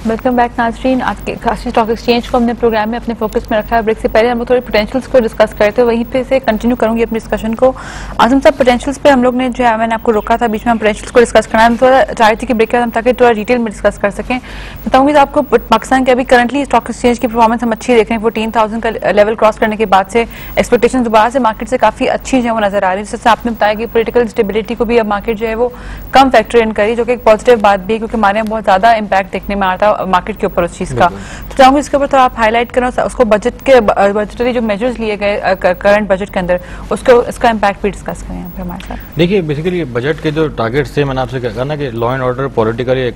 Welcome back नाजरीन। आज के काशी स्टॉक एक्सचेंज को हमने प्रोग्राम में अपने फोकस में रखा है। ब्रेक से पहले हम लोग थोड़े पोटेंशियल्स को डिस्कस करते हैं, वहीं पे से कंटिन्यू करूंगी अपनी डिस्कशन को। आजम साहब, पोटेंशियल्स पे हम लोग ने जो है, मैंने आपको रोका था बीच में, हम पोटेंशियल्स को डिस्कस करना है, थोड़ा चाह थी कि ब्रेक के बाद हम ताकि थोड़ा डिटेल में डिस्कस कर सकें। बताऊंगी तो आपको पाकिस्तान के अभी करंटली स्टॉक एक्सचेंज की परफॉर्मेंस हम अच्छी देख रहे हैं। 14,000 का लेवल क्रॉस करने के बाद से एक्सपेक्टेशन दोबारा से मार्केट से काफी अच्छी जो है वो नजर आ रही है। जैसे आपने बताया कि पोलिटिकल स्टेबिलिटी को भी अब मार्केट जो है वो कम फैक्टर इन करी, जो कि एक पॉजिटिव बात भी है, क्योंकि हमारे यहाँ बहुत ज्यादा इंपैक्ट देखने में आता है मार्केट के ऊपर चीज का। तो चाहूंगी इसके ऊपर थोड़ा आप हाईलाइट करो उसको, बजटरी जो मेजर्स लिए गए करंट बजट के अंदर, उसको इसका इम्पैक्ट भी डिस्कस करें यहाँ पे हमारे साथ। देखिए, बेसिकली बजट के जो टारगेट्स थे, मैंने आपसे कहा ना कि लॉ एंड ऑर्डर, पॉलिटिकल या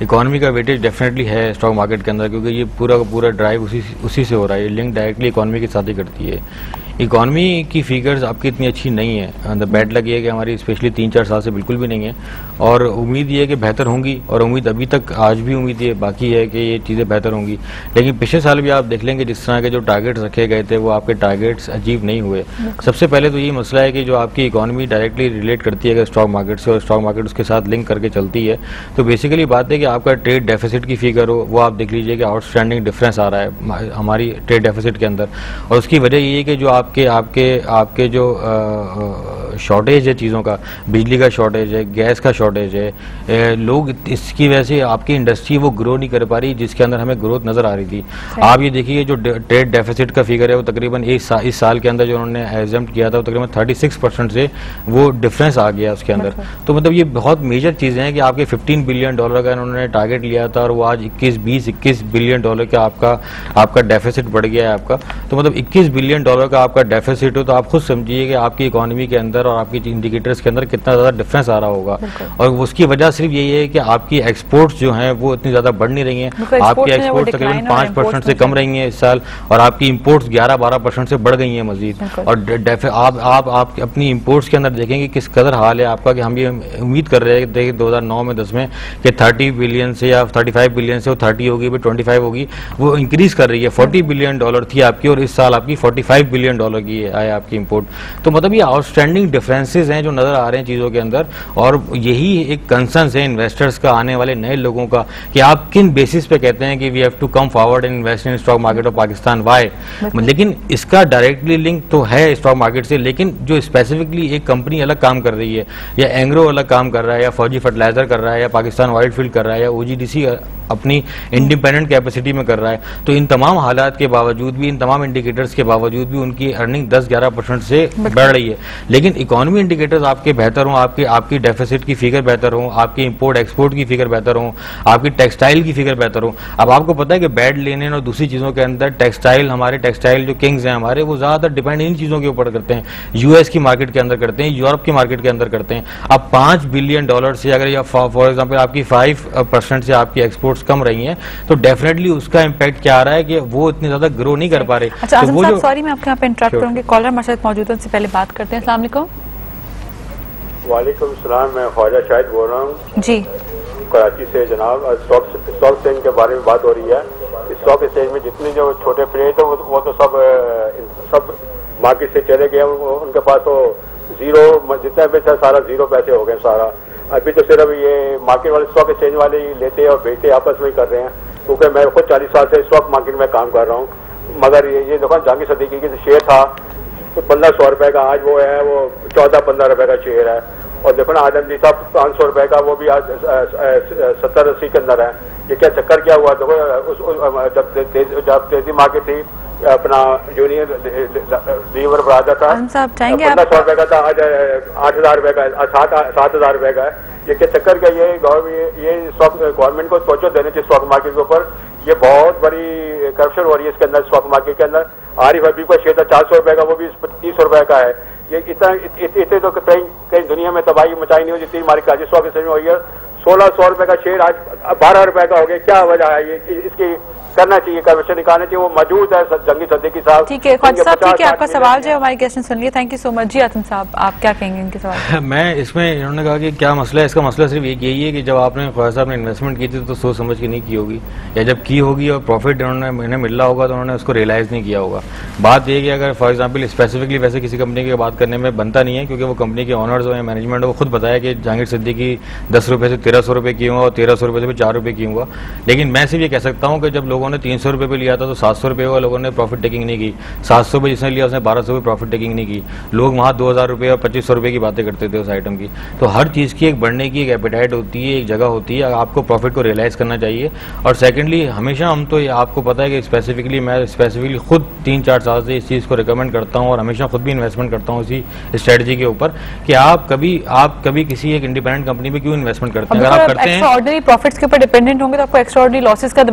इकोनॉमी का वेटेज डेफिनेटली है स्टॉक मार्केट के अंदर, क्योंकि ये पूरा का पूरा ड्राइव उसी से हो रहा है। लिंक डायरेक्टली इकोनॉमी के साथ ही करती है। इकोनॉमी की फिगर्स आपकी इतनी अच्छी नहीं है, बैड लगी है कि हमारी स्पेशली 3-4 साल से बिल्कुल भी नहीं है, और उम्मीद ये है कि बेहतर होंगी, और उम्मीद अभी तक आज भी उम्मीद ये बाकी है कि ये चीज़ें बेहतर होंगी। लेकिन पिछले साल भी आप देख लेंगे जिस तरह के जो टारगेट्स रखे गए थे वो आपके टारगेट्स अचीव नहीं हुए। सबसे पहले तो ये मसला है कि जो आपकी इकोनॉमी डायरेक्टली रिलेट करती है स्टॉक मार्केट से, और स्टॉक मार्केट उसके साथ लिंक करके चलती है, तो बेसिकली बात है कि आपका ट्रेड डेफिसिट की फिगर हो, वो आप देख लीजिए कि आउटस्टैंडिंग डिफरेंस आ रहा है हमारी ट्रेड डेफिसिट के अंदर। और उसकी वजह ये है कि जो आपके जो शॉर्टेज है चीज़ों का, बिजली का शॉर्टेज है, गैस का शॉर्टेज है, लोग इसकी वजह से आपकी इंडस्ट्री वो ग्रो नहीं कर पा रही जिसके अंदर हमें ग्रोथ नज़र आ रही थी। आप ये देखिए जो ट्रेड डेफिसिट का फिगर है वो तकरीबन इस साल के अंदर जो उन्होंने एग्जाम्प्ट किया था वो तकरीबन 36% से वो डिफरेंस आ गया उसके अंदर। तो मतलब ये बहुत मेजर चीज़ें हैं कि आपके $15 बिलियन का इन्होंने टारगेट लिया था और वो आज 21 बिलियन डॉलर का आपका डेफिसिट बढ़ गया है आपका। तो मतलब $21 बिलियन का आपका डेफिसिट हो तो आप खुद समझिए कि आपकी इकोनॉमी के अंदर और आपकी इंडिकेटर्स के अंदर कितना ज़्यादा डिफरेंस आ रहा होगा। और उसकी वजह सिर्फ यही है कि आपकी एक्सपोर्ट्स जो हैं वो इतनी ज़्यादा बढ़ नहीं रही हैं। आपकी एक्सपोर्ट्स तकरीबन 5% से कम रही हैं इस साल, और आपकी इंपोर्ट्स 11-12% से बढ़ गई हैं मजीद। और आप अपनी इंपोर्ट्स के अंदर देखेंगे किस कदर हाल है आपका, कि हम ये उम्मीद कर रहे हैं 2009 में 10 में कि 30 बिलियन से या 35 बिलियन से वो 30 होगी, फिर 25 होगी, वो इंक्रीज कर रही है। $40 बिलियन थी आपकी, और इस साल आपकी $45 बिलियन की है आपकी इंपोर्ट। तो मतलब ये आउटस्टैंडिंग डिफरेंसेस हैं जो नजर आ रहे हैं चीजों के अंदर, और यही एक कंसर्न है इन्वेस्टर्स का, आने वाले नए लोगों का, कि आप किन बेसिस पे कहते हैं कि we have to come forward and invest in stock market of Pakistan, why. लेकिन इसका डायरेक्टली लिंक तो है स्टॉक मार्केट से, लेकिन जो स्पेसिफिकली एक कंपनी अलग काम कर रही है, या एंग्रो अलग काम कर रहा है, या फौजी फर्टिलाइजर कर रहा है, या पाकिस्तान ऑयल फील्ड कर रहा है, या OGDC अपनी इंडिपेंडेंट कैपेसिटी में कर रहा है, तो इन तमाम हालात के बावजूद भी, इन तमाम इंडिकेटर्स के बावजूद भी उनकी अर्निंग 10-11% से बढ़ रही है। लेकिन इकोनॉमी इंडिकेटर्स आपके बेहतर हों, आपकी डेफिसिट की फिगर बेहतर हो, आपकी इंपोर्ट एक्सपोर्ट की फिगर बेहतर हो, आपकी टेक्सटाइल की फिगर बेहतर हो। अब आपको पता है कि बैड लेने और दूसरी चीज़ों के अंदर हमारे टेक्सटाइल जो किंग्स हैं हमारे, वो ज़्यादातर डिपेंड इन चीज़ों के ऊपर करते हैं। US की मार्केट के अंदर करते हैं, यूरोप की मार्केट के अंदर करते हैं। अब $5 बिलियन से अगर या फॉर एग्जाम्पल आपकी 5% से आपकी एक्सपोर्ट्स कम रही हैं, तो डेफिनेटली उसका इम्पैक्ट क्या आ रहा है कि वो इतनी ज़्यादा ग्रो नहीं कर पा रहे। अच्छा, तो वो जो सॉरी मैं आपके यहाँ पे इंटरप्ट करूंगी, कॉलर हमारे साथ मौजूद है, उनसे पहले बात करते हैं। अस्सलाम वालेकुम। वालेकुम सलाम, मैं ख्वाजा शाहिद बोल रहा हूँ जी, कराची से। जनाब, स्टॉक एक्सचेंज के बारे में बात हो रही है। स्टॉक एक्सचेंज में जितने जो छोटे प्लेयर थे वो तो सब मार्केट से चले गए, उनके पास तो जीरो, जितना भी था सारा जीरो पैसे हो गए सारा। अभी तो सिर्फ ये मार्केट वाले स्टॉक एक्सचेंज वाले ही लेते और बेचते आपस में ही कर रहे हैं, क्योंकि मैं खुद 40 साल से स्टॉक मार्केट में काम कर रहा हूँ। मगर ये देखो, जहांगीर सदीकी का शेयर था तो 1500 रुपए का, आज वो है वो 14-15 रुपए का शेयर है। और देखो ना, आदमजी साहब 500 रुपए का, वो भी आज 70-80 के अंदर है। ये क्या चक्कर क्या हुआ? देखो, जब तेजी मार्केट थी, अपना जूनियर लीवर बरादा था, 1500 रुपए का था, आज 8000 रुपए का, 7,000 रुपए का है। ये क्या चक्कर क्या? ये स्टॉक गवर्नमेंट को सोचो देने चाहिए स्टॉक मार्केट के ऊपर। ये बहुत बड़ी करप्शन हो रही है इसके अंदर, स्टॉक मार्केट के अंदर। आरिफ हबीब का शेयर था 400 रुपए का, वो भी 30 रुपए का है। ये इतने तो कहीं दुनिया में तबाही मचाई नहीं हो जितनी हमारी कराची स्टॉक एक्सचेंज में हुई है। 1600 रुपए का शेयर आज 12 रुपए का हो गया। क्या वजह है ये इसकी? करना चाहिए, कमीशन निकालना चाहिए। वो मौजूद है जंगी सिद्दीकी साहब। ठीक है ख्वाजा साहब, ठीक है, आपका सवाल जो है हमारे गेस्ट ने सुन लिया, थैंक यू सो मच। जी आतिम साहब, आप क्या कहेंगे इनके सवाल? मैं इसमें इन्होंने कहा कि क्या मसला है, इसका मसला सिर्फ एक यही है कि जब आपने ख्वाजा साहब ने इन्वेस्टमेंट की थी तो सोच समझ के नहीं की होगी, या जब की होगी और प्रॉफिट इन्हें मिल रहा होगा तो उन्होंने उसको रियलाइज़ नहीं किया होगा। बात ये कि अगर फॉर एग्जाम्पल स्पेसिफिकली वैसे किसी कंपनी की बात करने में बनता नहीं है, क्योंकि वो कंपनी के ऑनर्स हो या मैनेजमेंट हो, खुद बताया कि जहांगीर सिद्दीकी 10 रुपये से 1300 रुपये की हुआ और 1300 रुपये से भी 4 रुपये की हुआ। लेकिन मैं सिर्फ ये कह सकता हूँ कि जब लोगों ने 300 रुपये पे लिया था तो 700 रुपये का लोगों ने प्रॉफिट टेकिंग नहीं की, 700 पे जिसने लिया उसने 1200 पे प्रॉफिट टेकिंग नहीं की। लोग वहाँ 2000 रुपये और 2500 रुपये की बातें करते थे उस आइटम की। तो हर चीज़ की एक बढ़ने की एक एपेटाइट होती है, एक जगह होती है, आपको प्रॉफिट को रियलाइज़ करना चाहिए। और सेकेंडली हमेशा हम तो आपको पता है कि स्पेसिफिकली मैं स्पेसिफिकली खुद 3-4 साल से इस चीज़ को रिकमेंड करता हूँ और हमेशा खुद भी इन्वेस्टमेंट करता हूँ इसी स्ट्रेटजी के ऊपर कि आप कभी किसी एक इंडिपेंडेंट कंपनी में क्यों इन्वेस्टमेंट करते हैं। अगर आप करते हैं एक्स्ट्राऑर्डिनरी प्रॉफिट्स के ऊपर डिपेंडेंट होंगे तो आपको एक्स्ट्राऑर्डिनरी लॉसेस का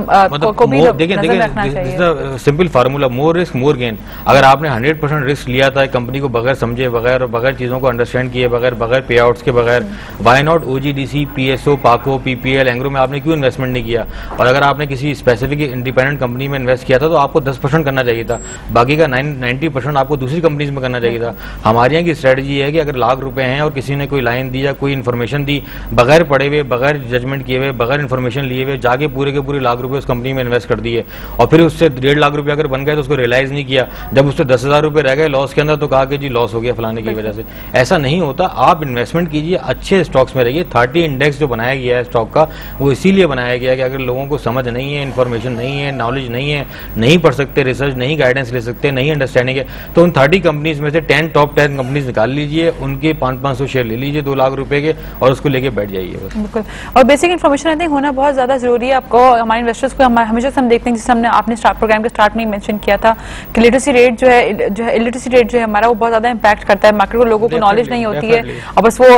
को भी नजर रखना चाहिए। सिंपल फार्मूला, मोर रिस्क मोर गेन। अगर आपने 100% रिस्क लिया था कंपनी को बगैर समझे, बगैर चीज़ों को अंडरस्टैंड किए, बगैर पे आउट्स के बगैर, वाई नॉट OGDC, PSO, पाको, PPL, एंग्रो में आपने क्यों इन्वेस्टमेंट नहीं किया? और अगर आपने किसी स्पेसिफिक इंडिपेंडेंट कंपनी में इन्वेस्ट किया था तो आपको 10% करना चाहिए था, बाकी का 90% आपको दूसरी कंपनीज में करना चाहिए था। हमारे यहाँ की स्ट्रेटजी है कि अगर लाख रुपए हैं और किसी ने कोई लाइन दी या कोई इन्फॉर्मेशन दी, बगैर पढ़े हुए, बगैर जजमेंट किए हुए, बगैर इन्फॉर्मेशन लिए हुए, जाके पूरे के पूरे लाख रुपए उस कंपनी में इन्वेस्ट कर दिए और फिर उससे 1.5 लाख रुपए अगर बन गए तो उसको रियलाइज नहीं किया, जब उससे 10,000 रुपए रह गए लॉस के अंदर तो कहा कि जी लॉस हो गया फलाने की वजह से। ऐसा नहीं होता। आप इन्वेस्टमेंट कीजिए, अच्छे स्टॉक्स में रहिए। 30 इंडेक्स जो बनाया गया है स्टॉक का वो इसीलिए बनाया गया है कि अगर लोगों को समझ नहीं है, इन्फॉर्मेशन नहीं है, नॉलेज नहीं है, नहीं पढ़ सकते, रिसर्च नहीं, गाइडेंस ले सकते, नहीं अंडरस्टैंडिंग है, तो उन 30 कंपनीज में से टॉप 10 कंपनीज निकाल लीजिए, उनके 500 शेयर ले लीजिए 2 लाख रुपए के और उसको लेके बैठ जाइए बस। बिल्कुल। और बेसिक इन्फॉर्मेशन आई थिंक होना बहुत ज्यादा जरूरी है आपको, हमारे इन्वेस्टर्स को। हमेशा हम देखते हैं, जिससे हमने आपने प्रोग्राम के स्टार्ट में ही मेंशन किया था कि लिटरेसी रेट जो है इलिटरेसी रेट जो है हमारा वो बहुत ज्यादा इंपैक्ट करता है मार्केट को। लोगों को नॉलेज नहीं होती है और बस वो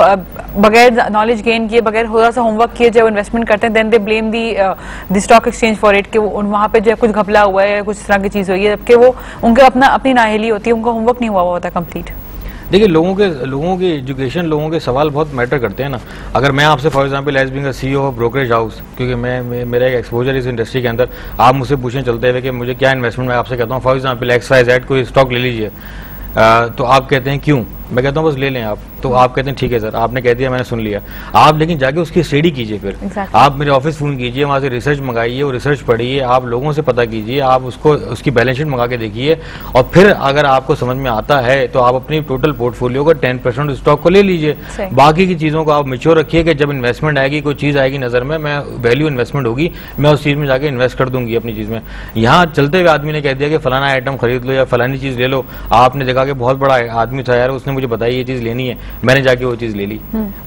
बगैर नॉलेज गेन किए, बगैर थोड़ा सा होमवर्क किए जब इन्वेस्टमेंट करते हैं, then they blame the stock exchange for it कि वहाँ पे जो है कुछ घपला हुआ है या कुछ इस तरह की चीज हुई है, जबकि वो उनके अपनी नाअहली होती है, उनका होमवर्क नहीं हुआ होता कंप्लीट। देखिए लोगों की एजुकेशन, लोगों के सवाल बहुत मैटर करते हैं ना। अगर मैं आपसे for example as being CEO of brokerage house, क्योंकि मेरा एक एक्सपोजर इस इंडस्ट्री के अंदर, आप मुझसे पूछें चलते हुए कि मुझे क्या इन्वेस्टमेंट, मैं आपसे कहता हूँ फॉर एग्जांपल XYZ कोई स्टॉक ले लीजिए, तो आप कहते हैं क्यों? मैं कहता हूँ बस ले लें आप, तो आप कहते हैं ठीक है सर, आपने कह दिया, मैंने सुन लिया। आप लेकिन जाके उसकी स्टडी कीजिए फिर। आप मेरे ऑफिस फोन कीजिए, वहाँ से रिसर्च मंगाइए, वो रिसर्च पढ़िए, आप लोगों से पता कीजिए, आप उसकी बैलेंस शीट मंगा के देखिए और फिर अगर आपको समझ में आता है तो आप अपनी टोटल पोर्टफोलियो का 10% स्टॉक को ले लीजिए। बाकी की चीज़ों को आप मेच्योर रखिए कि जब इन्वेस्टमेंट आएगी, कोई चीज़ आएगी नज़र में, मैं वैल्यू इन्वेस्टमेंट होगी, मैं उस चीज़ में जाके इन्वेस्ट कर दूंगी अपनी चीज़ में। यहाँ चलते हुए आदमी ने कह दिया कि फलाना आइटम खरीद लो या फलानी चीज़ ले लो, आपने देखा कि बहुत बड़ा आदमी था यार, उसने मुझे बताई ये चीज़ लेनी है, मैंने जाके वो चीज ले ली।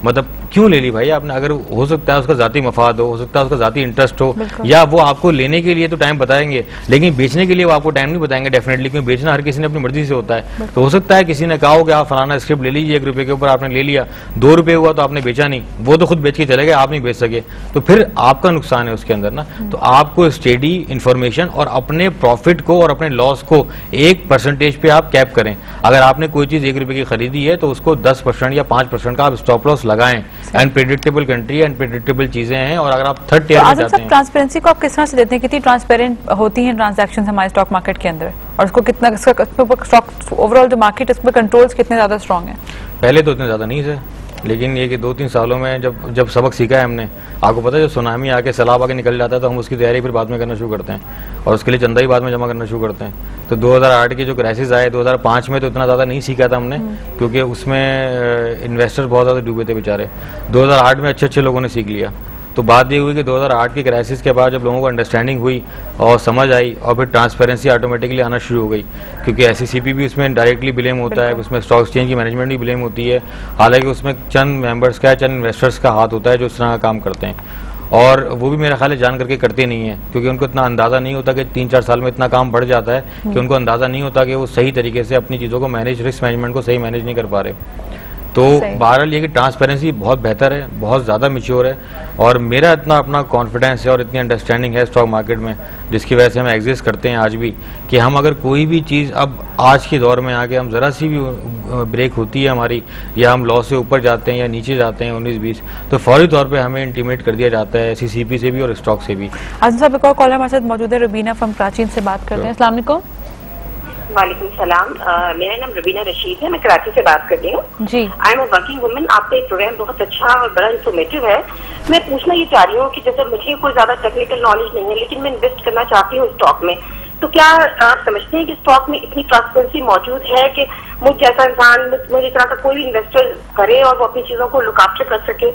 मतलब क्यों ले ली भाई आपने? अगर हो सकता है उसका जाती मफाद हो सकता है उसका जाती इंटरेस्ट हो, या वो आपको लेने के लिए तो टाइम बताएंगे लेकिन बेचने के लिए वो आपको टाइम नहीं बताएंगे डेफिनेटली, क्योंकि बेचना हर किसी ने अपनी मर्जी से होता है। तो हो सकता है किसी ने कहा हो कि आप फलाना स्क्रिप्ट ले लीजिए 1 रुपए के ऊपर, आपने ले लिया, 2 रुपए हुआ तो आपने बेचा नहीं, वो तो खुद बेच के चले गए, आप नहीं बेच सके, तो फिर आपका नुकसान है उसके अंदर ना। तो आपको स्टडी, इंफॉर्मेशन और अपने प्रॉफिट को और अपने लॉस को एक परसेंटेज पे आप कैप करें। अगर आपने कोई चीज 1 रुपए की खरीदी है तो उसको 10% या 5% का आप स्टॉप लॉस लगाएं। अनप्रेडिक्टेबल कंट्री, अनप्रेडिक्टेबल चीजें हैं और अगर आप थर्ड टियर में जाते हैं। ट्रांसपेरेंसी को आप किस तरह से देते हैं? कितनी ट्रांसपेरेंट होती हैं ट्रांजैक्शंस हमारे स्टॉक मार्केट के अंदर, और उसको कितना स्टॉक ओवरऑल जो मार्केट है उसमें कंट्रोल्स कितने ज्यादा स्ट्रांग है? पहले तो इतने ज्यादा नहीं थे, लेकिन ये कि 2-3 सालों में जब सबक सीखा है हमने, आपको पता है जब सुनामी आके सैलाब आके निकल जाता है तो हम उसकी तैयारी फिर बाद में करना शुरू करते हैं और उसके लिए चंदा ही बाद में जमा करना शुरू करते हैं। तो 2008 के जो क्राइसिस आए, 2005 में तो इतना ज़्यादा नहीं सीखा था हमने, क्योंकि उसमें इन्वेस्टर्स बहुत ज़्यादा डूबे थे बेचारे। 2008 में अच्छे लोगों ने सीख लिया। तो बात ये हुई कि 2008 की क्राइसिस के बाद जब लोगों को अंडरस्टैंडिंग हुई और समझ आई और फिर ट्रांसपेरेंसी ऑटोमेटिकली आना शुरू हो गई, क्योंकि SECP भी उसमें डायरेक्टली ब्लेम होता है, उसमें स्टॉक एक्सचेंज की मैनेजमेंट भी ब्लेम होती है, हालांकि उसमें चंद मेंबर्स का, चंद इन्वेस्टर्स का हाथ होता है जो इस तरह का काम करते हैं, और वो भी मेरा ख्याल है जान करके करते नहीं है, क्योंकि उनको इतना अंदाज़ा नहीं होता कि 3-4 साल में इतना काम बढ़ जाता है कि उनको अंदाज़ा नहीं होता कि वो सही तरीके से अपनी चीज़ों को मैनेज, रिस्क मैनेजमेंट को सही मैनेज नहीं कर पा रहे। तो बहरहाल ये कि ट्रांसपेरेंसी बहुत बेहतर है, बहुत ज़्यादा मैच्योर है, और मेरा इतना अपना कॉन्फिडेंस है और इतनी अंडरस्टैंडिंग है स्टॉक मार्केट में, जिसकी वजह से हम एग्जिस्ट करते हैं आज भी, कि हम अगर कोई भी चीज़ अब आज के दौर में आके हम ज़रा सी भी ब्रेक होती है हमारी, या हम लॉस से ऊपर जाते हैं या नीचे जाते हैं 19-20, तो फौरी तौर पे हमें इंटीमेट कर दिया जाता है CCP से भी और स्टॉक से भी। आजम साहब, एक और कॉलर हमारे साथ मौजूद है, रुबीना फ्रॉम कराची, से बात करते हैं। अस्सलाम वालेकुम। वालेकुम सलाम। मेरा नाम रुबीना रशीद है, मैं कराची से बात कर रही हूँ जी। I am a working woman. आपका एक प्रोग्राम बहुत अच्छा और बड़ा इंफॉर्मेटिव है। मैं पूछना ये चाह रही हूँ कि जैसे मुझे कोई ज्यादा टेक्निकल नॉलेज नहीं है, लेकिन मैं इन्वेस्ट करना चाहती हूँ स्टॉक में, तो क्या आप समझते हैं कि स्टॉक में इतनी ट्रांसपेरेंसी मौजूद है कि मुझ जैसा इंसान, मुझे तरह का कोई भी इन्वेस्टर करे और वो अपनी चीजों को लुक आफ्टर कर सके?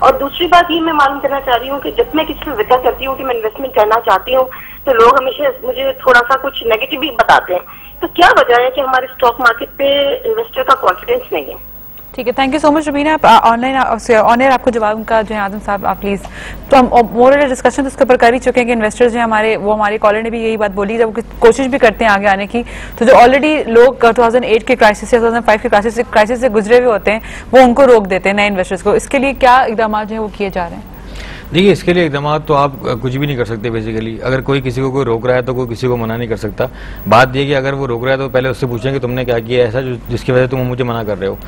और दूसरी बात ये मैं मालूम करना चाह रही हूँ कि जब मैं किसी से जिक्र करती हूँ कि मैं इन्वेस्टमेंट करना चाहती हूँ, तो लोग हमेशा मुझे थोड़ा सा कुछ नेगेटिव भी बताते हैं। तो क्या वजह है कि हमारे स्टॉक मार्केट पे इन्वेस्टर का कॉन्फिडेंस नहीं है? ठीक है, thank you so much Rubina. आप ऑनलाइन ऑन एयर आपको जवाब उनका जो है आजम साहब आप प्लीज, तो हम मोर डिस्कशन उसके ऊपर कर ही चुके हैं कि इन्वेस्टर्स जो हमारे, वो हमारे कॉलर ने भी यही बात बोली, जब कोशिश भी करते हैं आगे आने की, तो जो ऑलरेडी लोग 2008 के क्राइसिस से 2005 के क्राइसिस से गुजरे हुए होते हैं, वो उनको रोक देते हैं नए इन्वेस्टर्स को। इसके लिए क्या इकदाम जो है वो किए जा रहे हैं? देखिए, इसके लिए इकदाम तो आप कुछ भी नहीं कर सकते बेसिकली। अगर कोई किसी को कोई रोक रहा है तो कोई किसी को मना नहीं कर सकता। बात ये कि अगर वो रोक रहा है तो पहले उससे पूछें कि तुमने क्या किया ऐसा जिसकी वजह से तुम मुझे मना कर रहे हो।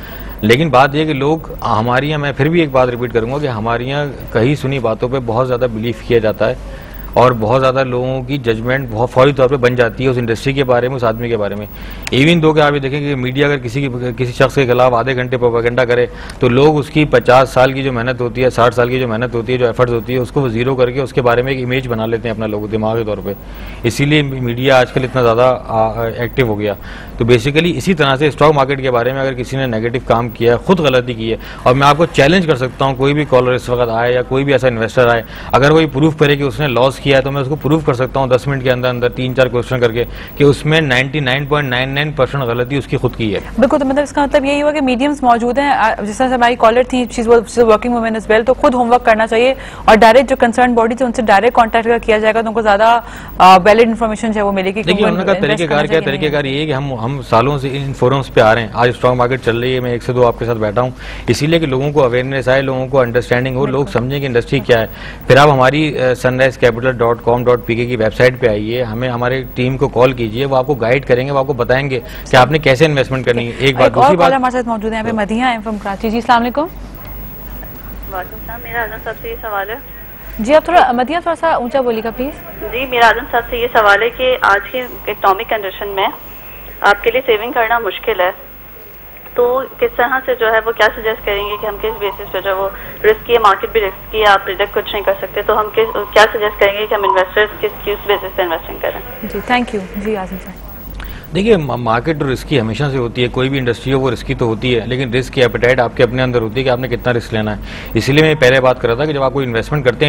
लेकिन बात ये कि लोग हमारे यहाँ, मैं फिर भी एक बात रिपीट करूँगा कि हमारे यहाँ कहीं सुनी बातों पर बहुत ज़्यादा बिलीव किया जाता है, और बहुत ज़्यादा लोगों की जजमेंट बहुत फौरी तौर पे बन जाती है उस इंडस्ट्री के बारे में, उस आदमी के बारे में। इवन दो कि आप ये देखें कि मीडिया अगर किसी शख्स के खिलाफ आधे घंटे प्रोपेगेंडा करे, तो लोग उसकी 50 साल की जो मेहनत होती है, 60 साल की जो मेहनत होती है, जो एफर्ट्स होती है, उसको वो जीरो करके उसके बारे में एक इमेज बना लेते हैं अपना लोग दिमागी तौर पर। इसीलिए मीडिया आजकल इतना ज़्यादा एक्टिव हो गया। तो बेसिकली इसी तरह से स्टॉक मार्केट के बारे में अगर किसी ने नेगेटिव काम किया है, खुद गलती की है, और मैं आपको चैलेंज कर सकता हूँ, कोई भी कॉलर इस वक्त आए या कोई भी ऐसा इन्वेस्टर आए, अगर वो प्रूफ करे कि उसने लॉस किया है, तो मैं उसको प्रूफ कर सकता हूँ 10 मिनट के अंदर अंदर 3-4 क्वेश्चन करके कि उसमें 99.99% गलती उसकी खुद की है। बिल्कुल, तो मतलब इसका मतलब यही हुआ कि मीडियम्स मौजूद हैं। जिस तरह से हमारी कॉलर थी, she is working women as well, तो खुद होमवर्क करना चाहिए और डायरेक्ट जो कंसर्न बॉडी थी उनसे डायरेक्ट कॉन्टैक्ट अगर किया जाएगा तो उनको ज्यादा वैलिड इन्फॉर्मेशन है वो मिलेगी। देखिए, उनका तरीकेकार ये है कि हम सालों से इन फोरम्स पे आ रहे हैं। आज स्टॉक मार्केट चल रही है, मैं 1 से 2 आपके साथ बैठा हूँ, इसीलिए कि लोगों को अवेयरनेस आए, लोगों को अंडरस्टैंडिंग हो, लोग समझें कि इंडस्ट्री क्या है। फिर आप हमारी sunrisecapital.com.pk की वेबसाइट पे आइए, हमें हमारे टीम को कॉल कीजिए, वो आपको गाइड करेंगे, वो आपको बताएंगे कि आपने कैसे इन्वेस्टमेंट करनी है। एक बात, दूसरी बात, हमारे साथ मौजूद है मदिया है फ्रॉम कराची। जी, अस्सलाम वालेकुम। वालेकुम सलाम। मेरा आजम साहब से ये सवाल है। जी, आप थोड़ा मदिया थोड़ा सा ऊंचा बोलिएगा प्लीज। जी, मेरा आजम साहब से ये सवाल है कि आज के इकोनॉमिक कंडीशन में आपके लिए सेविंग करना मुश्किल है, तो किस तरह से जो है वो क्या सजेस्ट करेंगे कि हम किस बेसिस पे जो वो रिस्की है, मार्केट भी रिस्की है, आप प्रिडिक्ट कुछ नहीं कर सकते, तो हम क्या सजेस्ट करेंगे कि हम इन्वेस्टर्स किस बेसिस पे इन्वेस्टिंग करें? जी, थैंक यू। जी, आजम साहब। देखिए, मार्केट रिस्की हमेशा से होती है, कोई भी इंडस्ट्री हो वो रिस्की तो होती है, लेकिन रिस्क की एपेटाइट आपके अपने अंदर होती है कि आपने कितना रिस्क लेना है। इसीलिए मैं पहले बात कर रहा था कि जब आप कोई इन्वेस्टमेंट करते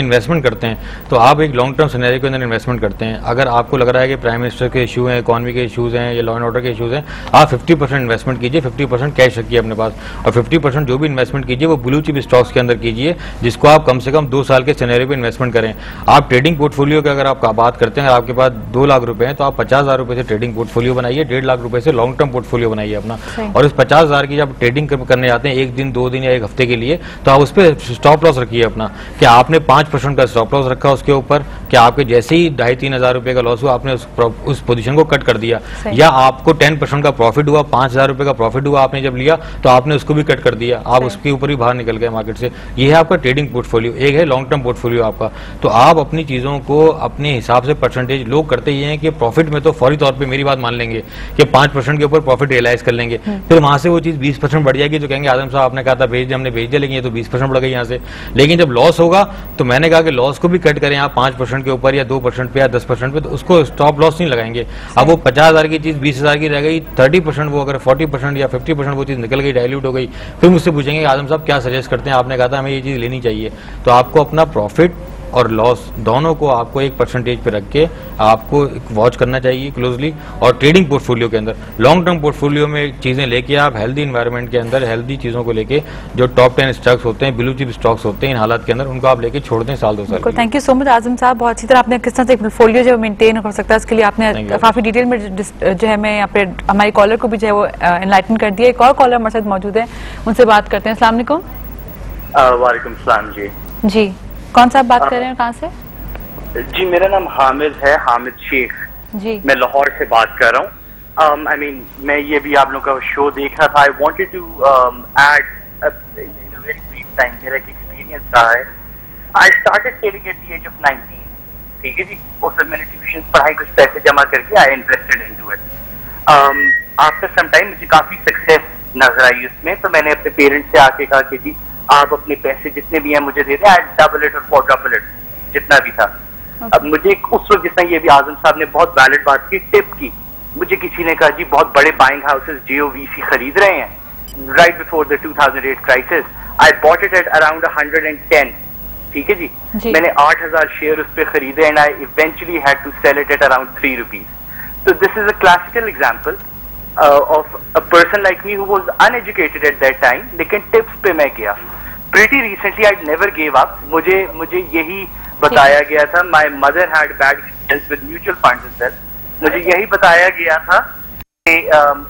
हैं तो आप एक लॉन्ग टर्म सिनेरियो के अंदर इन्वेस्टमेंट करते हैं। अगर आपको लग रहा है कि प्राइम मिनिस्टर के इशू हैं, इकॉनमी के इशूज़ हैं या लॉ एंड ऑर्डर के इशूज़ हैं, आप 50% इन्वेस्टमेंट कीजिए, 50% कैश रखिए अपने पास, और 50% जो भी इन्वेस्टमेंट कीजिए वो ब्लू चिप स्टॉक्स के अंदर कीजिए, जिसको आप कम से कम 2 साल के सिनेरियो पर इन्वेस्टमेंट करें। आप ट्रेडिंग पोर्टफोलियो का अगर आप बात करते हैं, आपके पास 2 लाख रुपए हैं, तो आप 50,000 रुपए से ट्रेडिंग पोर्टफोलियो बनाइए, 1.5 लाख रुपए लॉन्ग टर्म पोर्टफोलियो बनाइए अपना, और इस 50,000 की जब ट्रेडिंग करने जाते हैं 1 दिन 2 दिन या 1 हफ्ते के लिए, तो आप उस पर स्टॉप लॉस रखिए अपना, कि आपने 5% का स्टॉप लॉस रखा उसके ऊपर, कि आपके जैसे ही 2,500-3 हज़ार रुपए का लॉस हुआ आपने उस पोजीशन को कट कर दिया, या आपको 10% का प्रॉफिट हुआ, 5,000 रुपए का प्रॉफिट हुआ आपने जब लिया, तो आपने उसको भी कट कर दिया, आप उसके ऊपर भी बाहर निकल गए मार्केट से। ये है आपका ट्रेडिंग पोर्टफोलियो। एक है लॉन्ग टर्म पोर्टफोलियो आपका। तो आप अपनी चीजों को अपने हिसाब से परसेंटेज, लोग करते ये हैं कि प्रॉफिट में तो फौरी तौर पर मेरी बात मान लेंगे कि 5% के ऊपर प्रॉफिट रियलाइज कर लेंगे, फिर वहां से वो चीज 20% बढ़ जाएगी, तो कहेंगे आदम साहब आपने कहा था भेज दिया, हमने भेज दिया, लेकिन ये तो 20% बढ़ गई यहाँ से। लेकिन जब लॉस होगा तो मैंने कहा कि लॉस को भी कट करें आप 5% के ऊपर या 2% पे या 10% पे, तो उसको स्टॉप लॉस नहीं लगाएंगे। अब वो 50,000 की चीज 20,000 की रह गई, 30% वो अगर 40% या 50% वो चीज निकल गई, डाइल्यूट हो गई, फिर मुझसे पूछेंगे आदम साहब क्या सजेस्ट करते हैं, आपने कहा था हमें ये चीज लेनी चाहिए। तो आपको अपना प्रॉफिट और लॉस दोनों को आपको एक परसेंटेज पे रख के आपको वॉच करना चाहिए क्लोजली। और ट्रेडिंग पोर्टफोलियो के अंदर लॉन्ग टर्म पोर्टफोलियो में चीजें लेके आप हेल्दी इन्वायरमेंट के अंदर हेल्दी चीजों को लेके जो टॉप 10 स्टॉक्स होते हैं, ब्लू चिप स्टॉक्स होते हैं, इन हालात के अंदर उनको आप लेके छोड़ दें साल 2 साल। थैंक यू सो मच आजम साहब, बहुत अच्छी तरह आपने किस तरह से एक पोर्टफोलियो जो मेंटेन कर सकता है उसके लिए आपने काफी डिटेल में जो है मैं यहाँ पे हमारी कॉलर को भी जो है वो एनलाइटन कर दिया। एक और कॉलर हमारे साथ मौजूद है, उनसे बात करते हैं। अस्सलाम वालेकुम। वालेकुम सलाम जी। जी कौन सा आप बात कर रहे हैं, कहाँ से? जी मेरा नाम हामिद है, हामिद शेख जी। मैं लाहौर से बात कर रहा हूँ। आई मीन मैं ये भी आप लोगों का शो देख रहा था। I wanted to add very brief time मेरा एक एक्सपीरियंस रहा है। I started trading at the age of 19, ठीक है जी। और फिर मैंने ट्यूशन पढ़ाई, कुछ पैसे जमा करके I interested into it. After some time मुझे काफी सक्सेस नजर आई उसमें, तो मैंने अपने पेरेंट्स से आके कहा कि जी आप अपने पैसे जितने भी हैं मुझे दे दें, आई डबल इट और क्वाड्रपल इट जितना भी था। अब मुझे उस वक्त जितना ये भी आजम साहब ने बहुत वैलिड बात की, टिप की, मुझे किसी ने कहा जी बहुत बड़े बाइंग हाउसेस JOVC खरीद रहे हैं right before the 2008 crisis. I bought it at around 110, ठीक है जी। मैंने 8000 शेयर उस पर खरीदे and I eventually had to sell it at around 3 rupees. तो this is a classical example of a person like me who was uneducated at that time, लेकिन tips पे मैं गया। Pretty recently I never give up. मुझे यही बताया गया था, my mother had bad experience with mutual funds and sell. मुझे यही बताया गया था कि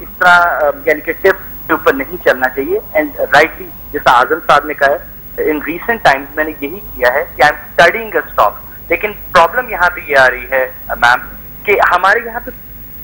इस तरह यानी कि टिप्स के ऊपर नहीं चलना चाहिए। एंड राइटली जैसा आजम साहब ने कहा है, इन रीसेंट टाइम्स मैंने यही किया है कि I am studying a stock. लेकिन प्रॉब्लम यहाँ पे ये आ रही है मैम कि हमारे यहाँ पे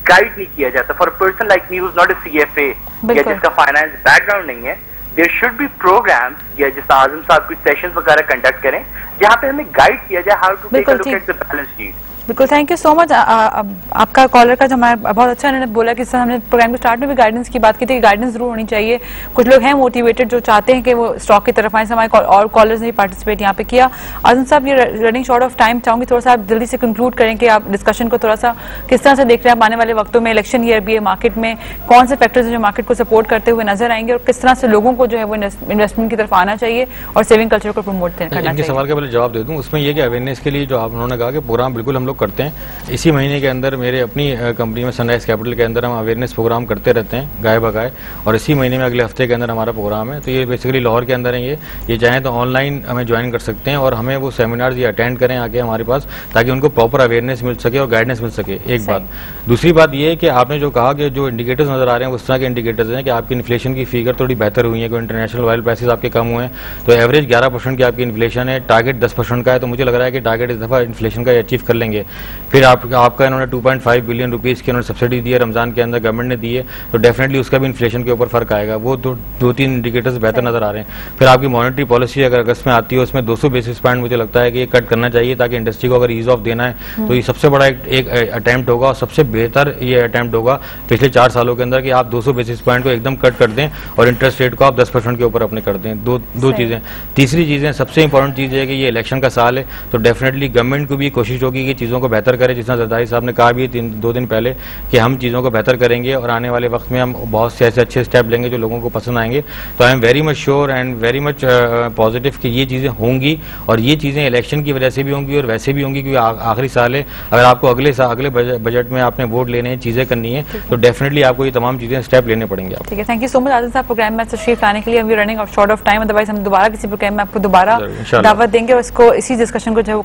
गाइड नहीं किया जाता। For a person like me who is not a CFA या जिसका फाइनेंस बैकग्राउंड नहीं है, देयर शुड बी प्रोग्राम्स या जैसा आजम साहब कुछ सेशंस वगैरह कंडक्ट करें जहाँ पे हमें गाइड किया जाए how to take a look at the balance sheet. बिल्कुल, थैंक यू सो मच। आपका कॉलर का जो हमारा बहुत अच्छा इन्होंने बोला कि सर हमने प्रोग्राम के स्टार्ट में भी गाइडेंस की बात की थी कि गाइडेंस जरूर होनी चाहिए। कुछ लोग हैं मोटिवेटेड जो चाहते हैं कि वो स्टॉक की तरफ आए। हमारे और कॉलर्स ने पार्टिसिपेट यहाँ पे किया। आजम साहब, ये रनिंग शॉर्ट ऑफ टाइम, चाहूंगी थोड़ा सा आप जल्दी से कंक्लूड करें कि आप डिस्कशन को थोड़ा सा किस तरह से देख रहे हैं। आने वाले वक्तों में इलेक्शन ईयर भी है, मार्केट में कौन से फैक्टर्स जो मार्केट को सपोर्ट करते हुए नजर आएंगे और किस तरह से लोगों को जो है वो इन्वेस्टमेंट की तरफ आना चाहिए और सेविंग कल्चर को प्रमोट करना चाहिए। सवाल का पहले जवाब दे दूं, उसमें यह कि अवेयरनेस के लिए जो आप उन्होंने कहा कि प्रोग्राम बिल्कुल हम लोग करते हैं। इसी महीने के अंदर मेरे अपनी कंपनी में सनराइज कैपिटल के अंदर हम अवेयरनेस प्रोग्राम करते रहते हैं गाय बगाए, और इसी महीने में अगले हफ्ते के अंदर हमारा प्रोग्राम है। तो ये बेसिकली लाहौर के अंदर है। ये चाहें तो ऑनलाइन हमें ज्वाइन कर सकते हैं और हमें वो सेमिनार्स ये अटेंड करें आके हमारे पास, ताकि उनको प्रॉपर अवेयरनेस मिल सके और गाइडेंस मिल सके। एक बात। दूसरी बात ये है कि आपने जो कहा कि जो इंडिकेटर्स नजर आ रहे हैं उस तरह के इंडिकेटर्स हैं कि आपकी इन्फ्लेशन की फिगर थोड़ी बेहतर हुई है, कोई इंटरनेशनल ऑयल प्राइसेस आपके कम हुए हैं, तो एवरेज 11% की आपकी इन्फ्लेशन है, टारगेट 10% का है। तो मुझे लग रहा है कि टारगेट इस दफा इन्फ्लेशन का अचीव कर लेंगे। फिर आपका इन्होंने 2.5 बिलियन रुपीस की उन्होंने सब्सिडी दी है रमजान के अंदर, गवर्नमेंट ने दी है, तो डेफिनेटली उसका भी इन्फ्लेशन के ऊपर फर्क आएगा। वो दो तीन इंडिकेटर्स बेहतर नजर आ रहे हैं। फिर आपकी मॉनेटरी पॉलिसी अगर अगस्त में आती है उसमें 200 बेसिस पॉइंट मुझे लगता है कि ये कट करना चाहिए, ताकि इंडस्ट्री को अगर ईज ऑफ देना है तो ये सबसे बड़ा एक अटेम्प्ट होगा और सबसे बेहतर ये अटेम्प्ट होगा पिछले 4 सालों के अंदर कि आप 200 बेसिस पॉइंट को एकदम कट कर दें और इंटरेस्ट रेट को आप 10% के ऊपर अपने कर दें। दो चीजें। तीसरी चीजें, सबसे इंपॉर्टेंट चीज है कि ये इलेक्शन का साल है, तो डेफिनेटली गवर्नमेंट को भी कोशिश होगी कि चीजों को बेहतर करे। जिस तरह जरदारी साहब ने कहा भी 2 दिन पहले कि हम चीज़ों को बेहतर करेंगे और आने वाले वक्त में हम बहुत से ऐसे अच्छे स्टेप लेंगे जो लोगों को पसंद आएंगे। तो I am very much sure and very much positive कि ये चीज़ें होंगी, और ये चीज़ें इलेक्शन की वजह से भी होंगी और वैसे भी होंगी क्योंकि आखिरी साल है। अगर आपको अगले बजट में आपने वोट लेने हैं, चीज़ें करनी है, तो डेफिनेटली आपको ये तमाम चीज़ें स्टेप लेने पड़ेंगे। ठीक है, थैंक यू सो मच आजम साहब प्रोग्राम में तशरीफ लाने के लिए। हम running of short of time, otherwise हम दोबारा किसी प्रोग्राम में आपको दोबारा दावत देंगे और इसको इसी डिस्कशन को जो है वो